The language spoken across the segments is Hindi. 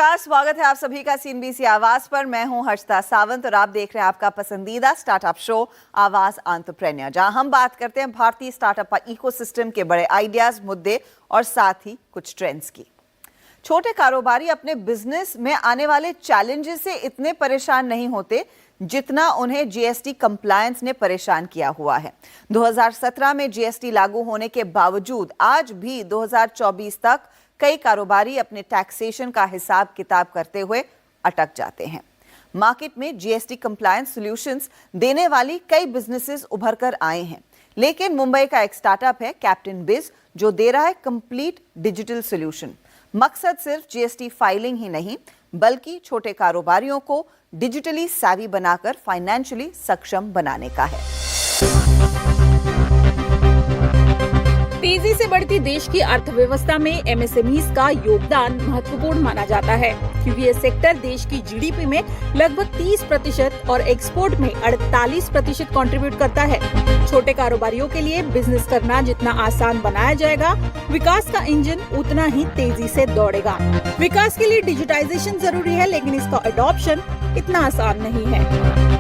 नमस्कार, स्वागत है आप सभी का सीएनबीसी आवाज पर। मैं हूं हर्षिता सावंत और आप देख रहे हैं आपका पसंदीदा स्टार्टअप शो आवाज एंटरप्रेन्योर, जहां हम बात करते हैं भारतीय स्टार्टअप इकोसिस्टम के बड़े आइडियाज, मुद्दे और साथ ही कुछ ट्रेंड्स की। छोटे कारोबारी अपने बिजनेस में आने वाले चैलेंजेस से इतने परेशान नहीं होते जितना उन्हें जीएसटी कंप्लायंस ने परेशान किया हुआ है। 2017 में जीएसटी लागू होने के बावजूद आज भी 2024 तक कई कारोबारी अपने टैक्सेशन का हिसाब किताब करते हुए अटक जाते हैं। मार्केट में जीएसटी कंप्लायंस सॉल्यूशंस देने वाली कई बिजनेसेस उभर कर आए हैं, लेकिन मुंबई का एक स्टार्टअप है कैप्टन बिज, जो दे रहा है कंप्लीट डिजिटल सॉल्यूशन। मकसद सिर्फ जीएसटी फाइलिंग ही नहीं, बल्कि छोटे कारोबारियों को डिजिटली savvy बनाकर फाइनेंशियली सक्षम बनाने का है। तेजी से बढ़ती देश की अर्थव्यवस्था में एमएसएमईज का योगदान महत्वपूर्ण माना जाता है, क्योंकि ये सेक्टर देश की जीडीपी में लगभग 30% और एक्सपोर्ट में 48% कंट्रीब्यूट करता है। छोटे कारोबारियों के लिए बिजनेस करना जितना आसान बनाया जाएगा, विकास का इंजन उतना ही तेजी से दौड़ेगा। विकास के लिए डिजिटाइजेशन जरूरी है, लेकिन इसका अडॉप्शन इतना आसान नहीं है।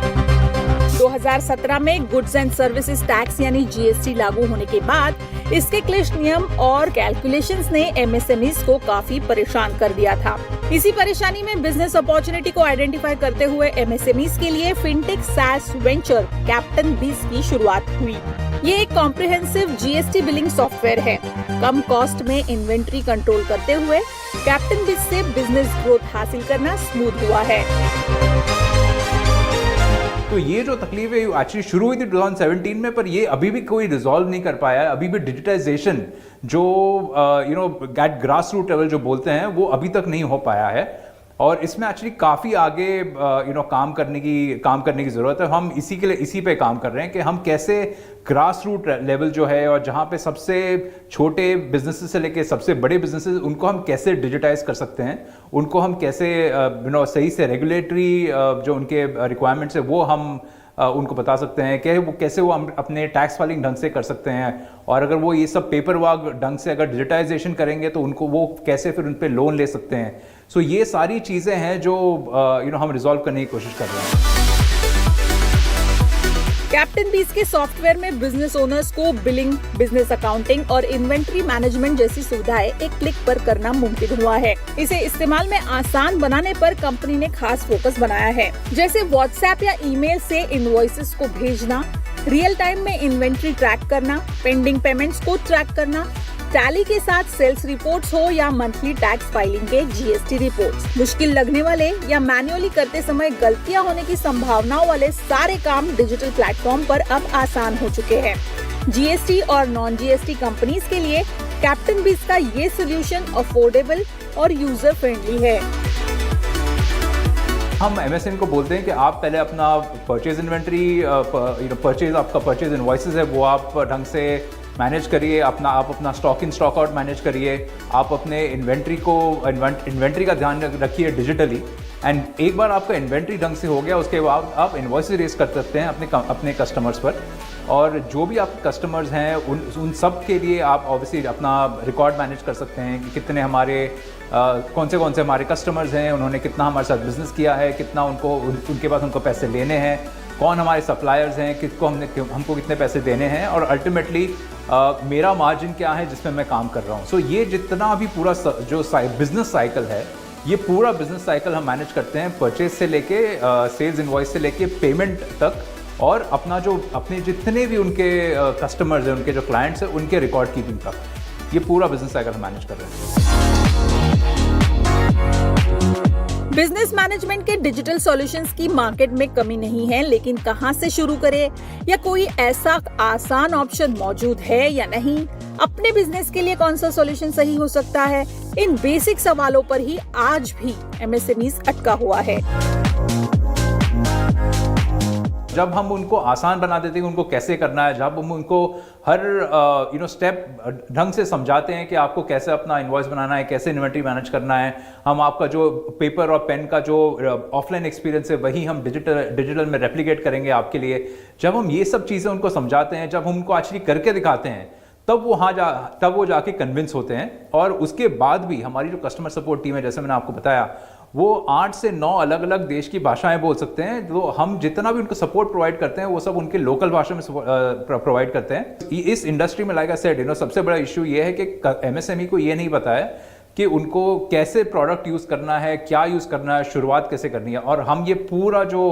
2017 में गुड्स एंड सर्विसेज टैक्स यानी जीएसटी लागू होने के बाद इसके क्लिष्ट नियम और कैलकुलेशंस ने एमएसएमईज को काफी परेशान कर दिया था। इसी परेशानी में बिजनेस अपॉर्चुनिटी को आइडेंटिफाई करते हुए एमएसएमईज के लिए फिनटेक सैस वेंचर कैप्टन बिज की शुरुआत हुई। ये एक कॉम्प्रिहेंसिव जीएसटी बिलिंग सॉफ्टवेयर है। कम कॉस्ट में इन्वेंट्री कंट्रोल करते हुए कैप्टन बिज से बिजनेस ग्रोथ हासिल करना स्मूथ हुआ है। तो ये जो तकलीफ है एक्चुअली शुरू हुई थी 2017 में, पर ये अभी भी कोई रिजॉल्व नहीं कर पाया है। अभी भी डिजिटाइजेशन जो गेट ग्रास रूट लेवल जो बोलते हैं, वो अभी तक नहीं हो पाया है। और इसमें एक्चुअली काफ़ी आगे काम करने की ज़रूरत है। हम इसी पे काम कर रहे हैं कि हम कैसे ग्रास रूट लेवल जो है, और जहाँ पे सबसे छोटे बिजनेसेस से लेके सबसे बड़े बिजनेसेस, उनको हम कैसे डिजिटाइज कर सकते हैं, उनको हम कैसे सही से रेगुलेटरी जो उनके रिक्वायरमेंट्स है वो हम उनको बता सकते हैं कि वो कैसे वो अपने टैक्स फाइलिंग ढंग से कर सकते हैं। और अगर वो ये सब पेपर वर्क ढंग से अगर डिजिटाइजेशन करेंगे तो उनको वो कैसे फिर उन पे लोन ले सकते हैं। सो ये सारी चीज़ें हैं जो हम रिजॉल्व करने की कोशिश कर रहे हैं। कैप्टन बीज के सॉफ्टवेयर में बिजनेस ओनर्स को बिलिंग, बिजनेस अकाउंटिंग और इन्वेंट्री मैनेजमेंट जैसी सुविधाएं एक क्लिक पर करना मुमकिन हुआ है। इसे इस्तेमाल में आसान बनाने पर कंपनी ने खास फोकस बनाया है, जैसे व्हाट्सएप या ईमेल से इनवॉइसेस को भेजना, रियल टाइम में इन्वेंट्री ट्रैक करना, पेंडिंग पेमेंट्स को ट्रैक करना, टैली के साथ सेल्स रिपोर्ट्स हो या मंथली टैक्स फाइलिंग के जीएसटी रिपोर्ट्स। मुश्किल लगने वाले या मैन्युअली करते समय गलतियां होने की संभावनाओं वाले सारे काम डिजिटल प्लेटफॉर्म पर अब आसान हो चुके हैं। जीएसटी और नॉन जीएसटी कंपनीज के लिए कैप्टन बीज का ये सोल्यूशन अफोर्डेबल और यूजर फ्रेंडली है। हम एमएसएन को बोलते हैं कि आप पहले अपना परचेज इन्वेंट्री, आपका परचेज इनवॉइसेस है वो आप ढंग से मैनेज करिए, आप अपना stock in stock out manage करिए, आप अपने इन्वेंट्री का ध्यान रखिए डिजिटली। एंड एक बार आपका इन्वेंट्री ढंग से हो गया, उसके बाद आप इनवॉइसेस रेज कर सकते हैं अपने कस्टमर्स पर। और जो भी आपके कस्टमर्स हैं उन सब के लिए आप ऑब्वियसली अपना रिकॉर्ड मैनेज कर सकते हैं कि कितने हमारे कौन से हमारे कस्टमर्स हैं, उन्होंने कितना हमारे साथ बिजनेस किया है, कितना उनके पास उनको पैसे लेने हैं, कौन हमारे सप्लायर्स हैं, हमको कितने पैसे देने हैं, और अल्टीमेटली मेरा मार्जिन क्या है जिसमें मैं काम कर रहा हूँ। सो ये जितना भी पूरा जो बिजनेस साइकिल है, ये पूरा बिजनेस साइकिल हम मैनेज करते हैं, परचेज से लेके सेल्स इनवॉइस से लेके पेमेंट तक, और अपने जितने भी उनके कस्टमर्स हैं, उनके जो क्लाइंट्स हैं, उनके रिकॉर्ड कीपिंग तक, ये पूरा बिजनेस साइकिल हम मैनेज कर रहे हैं। बिजनेस मैनेजमेंट के डिजिटल सॉल्यूशंस की मार्केट में कमी नहीं है, लेकिन कहां से शुरू करें या कोई ऐसा आसान ऑप्शन मौजूद है या नहीं, अपने बिजनेस के लिए कौन सा सॉल्यूशन सही हो सकता है, इन बेसिक सवालों पर ही आज भी एमएसएमईज अटका हुआ है। जब हम उनको आसान बना देते हैं उनको कैसे करना है, जब हम उनको हर स्टेप ढंग से समझाते हैं कि आपको कैसे अपना इनवॉइस बनाना है, कैसे इन्वेंट्री मैनेज करना है, हम आपका जो पेपर और पेन का जो ऑफलाइन एक्सपीरियंस है वही हम डिजिटल में रेप्लिकेट करेंगे आपके लिए। जब हम ये सब चीज़ें उनको समझाते हैं, जब हम उनको एक्चुअली करके दिखाते हैं, तब वो जाके कन्विंस होते हैं। और उसके बाद भी हमारी जो कस्टमर सपोर्ट टीम है, जैसे मैंने आपको बताया, वो 8 से 9 अलग अलग देश की भाषाएं बोल सकते हैं। तो हम जितना भी उनको सपोर्ट प्रोवाइड करते हैं वो सब उनके लोकल भाषा में प्रोवाइड करते हैं। इस इंडस्ट्री में लाइक आई सेड सबसे बड़ा इशू ये है कि एमएसएमई को ये नहीं पता है कि उनको कैसे प्रोडक्ट यूज़ करना है, क्या यूज़ करना है, शुरुआत कैसे करनी है। और हम ये पूरा जो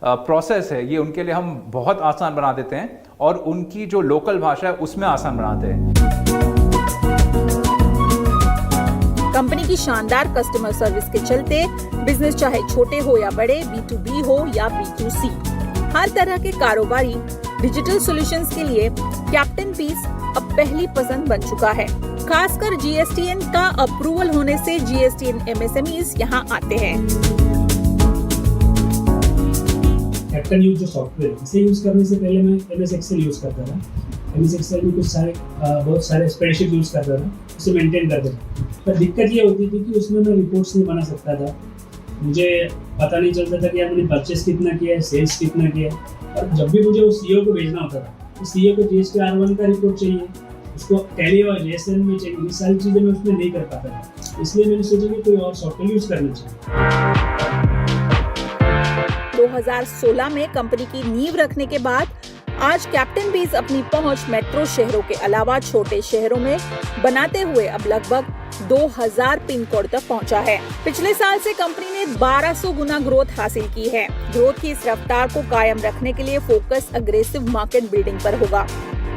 प्रोसेस है ये उनके लिए हम बहुत आसान बना देते हैं और उनकी जो लोकल भाषा है उसमें आसान बनाते हैं। कंपनी की शानदार कस्टमर सर्विस के चलते बिजनेस चाहे छोटे हो या बड़े, B2B हो या B2C, हर तरह के कारोबारी डिजिटल सॉल्यूशंस के लिए कैप्टन पीस अब पहली पसंद बन चुका है। खासकर GSTN का अप्रूवल होने से GSTN MSMEs यहाँ आते हैं। कैप्टन यूज जो सॉफ्टवेयर, इसे यूज करने से पहले मैं MS Excel यूज करता था। MS Excel में बहुत सारे स्प्रेडशीट यूज करता था, उसे मेंटेन करता था। पर दिक्कत ये होती थी कि उसमें मैं रिपोर्ट्स नहीं बना सकता था। मुझे पता नहीं चलता था कि यार मैंने परचेस कितना किया है, सेल्स कितना किया है। और जब भी मुझे वो CEO को भेजना होता था, तो CEO को GST R1 का रिपोर्ट चाहिए, उसको टैली और JSN में चाहिए। ये सारी चीज़ें मैं उसमें नहीं कर पाता था, इसलिए मैंने सोचा कि कोई और सॉफ्टवेयर यूज करना चाहिए। 2016 में कंपनी की नींव रखने के बाद आज कैप्टन पीस अपनी पहुंच मेट्रो शहरों के अलावा छोटे शहरों में बनाते हुए अब लगभग 2000 पिन कोड तक पहुंचा है। पिछले साल से कंपनी ने 1200 गुना ग्रोथ हासिल की है। ग्रोथ की इस रफ्तार को कायम रखने के लिए फोकस अग्रेसिव मार्केट बिल्डिंग पर होगा।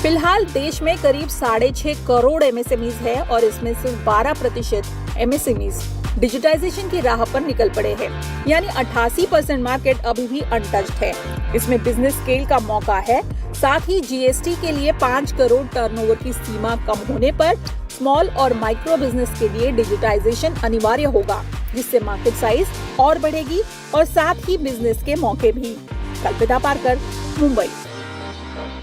फिलहाल देश में करीब 6.5 करोड़ MSMEs है और इसमें सिर्फ 12% MSMEs डिजिटाइजेशन की राह पर निकल पड़े हैं, यानी 88% मार्केट अभी भी अनटच्ड है। इसमें बिजनेस स्केल का मौका है। साथ ही GST के लिए 5 करोड़ टर्नओवर की सीमा कम होने पर स्मॉल और माइक्रो बिजनेस के लिए डिजिटाइजेशन अनिवार्य होगा, जिससे मार्केट साइज और बढ़ेगी और साथ ही बिजनेस के मौके भी। कल्पिता पारकर, मुंबई।